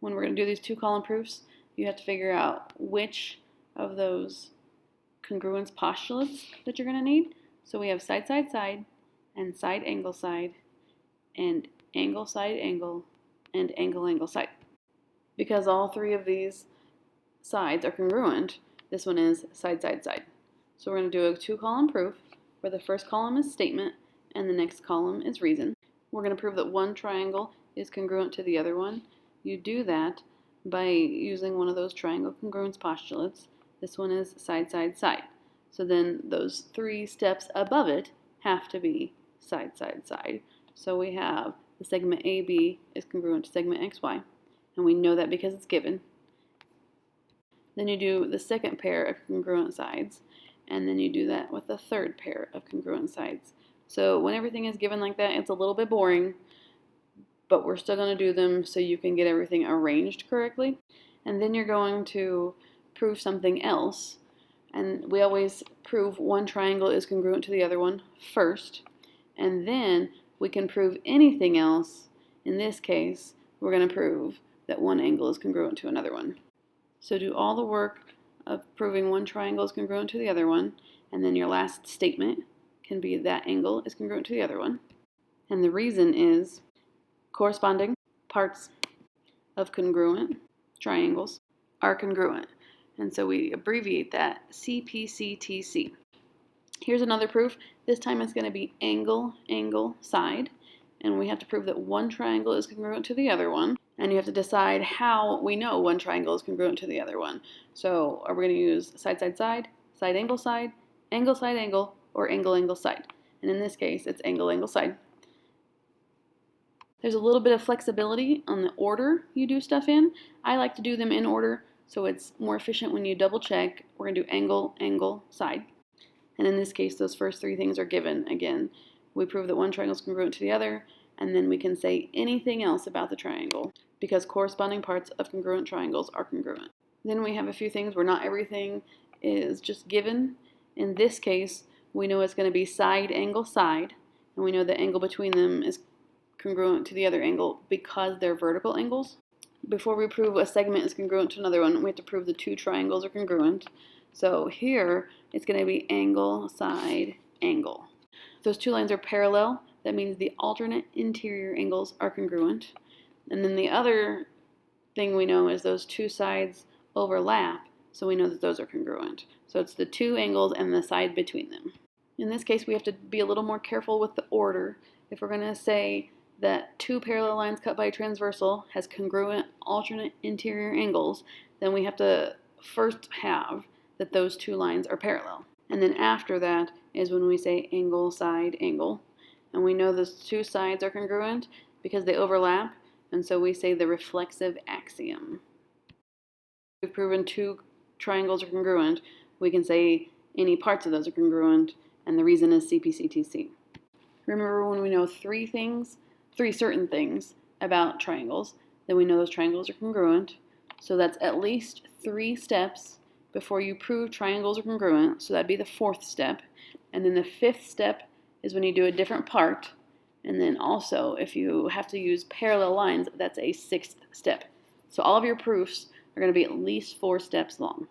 when we're going to do these 2-column proofs, you have to figure out which of those congruence postulates that you're going to need. So we have side, side, side, and side, angle, side, and angle, side, angle, and angle, angle, side. Because all 3 of these sides are congruent, this one is side, side, side. So we're going to do a 2-column proof where the first column is statement and the next column is reason. We're going to prove that one triangle is congruent to the other one. You do that by using one of those triangle congruence postulates. This one is side, side, side. So then those 3 steps above it have to be side, side, side. So we have the segment AB is congruent to segment XY, and we know that because it's given. Then you do the second pair of congruent sides, and then you do that with the third pair of congruent sides. So when everything is given like that, it's a little bit boring, but we're still going to do them so you can get everything arranged correctly. And then you're going to prove something else. And we always prove one triangle is congruent to the other one first, and then we can prove anything else. In this case, we're going to prove that one angle is congruent to another one. So do all the work of proving one triangle is congruent to the other one, and then your last statement can be that angle is congruent to the other one. And the reason is corresponding parts of congruent triangles are congruent. And so we abbreviate that CPCTC. Here's another proof. This time it's going to be angle, angle, side. And we have to prove that one triangle is congruent to the other one. And you have to decide how we know one triangle is congruent to the other one. So are we going to use side, side, side, side, angle, side, or angle, angle, side? And in this case, it's angle, angle, side. There's a little bit of flexibility on the order you do stuff in. I like to do them in order, so it's more efficient when you double check. We're going to do angle, angle, side. And in this case, those first 3 things are given. Again, we prove that one triangle is congruent to the other, and then we can say anything else about the triangle because corresponding parts of congruent triangles are congruent. Then we have a few things where not everything is just given. In this case, we know it's going to be side, angle, side, and we know the angle between them is congruent to the other angle because they're vertical angles. Before we prove a segment is congruent to another one, we have to prove the 2 triangles are congruent. So here, it's going to be angle, side, angle. If those 2 lines are parallel, that means the alternate interior angles are congruent. And then the other thing we know is those 2 sides overlap, so we know that those are congruent. So it's the 2 angles and the side between them. In this case, we have to be a little more careful with the order. If we're going to say that 2 parallel lines cut by a transversal has congruent alternate interior angles, then we have to first have that those 2 lines are parallel. And then after that is when we say angle, side, angle. And we know those 2 sides are congruent because they overlap, and so we say the reflexive axiom. We've proven 2 triangles are congruent. We can say any parts of those are congruent, and the reason is CPCTC. Remember, when we know 3 certain things about triangles, then we know those triangles are congruent. So that's at least 3 steps before you prove triangles are congruent. So that'd be the 4th step. And then the 5th step is when you do a different part. And then also, if you have to use parallel lines, that's a 6th step. So all of your proofs are going to be at least 4 steps long.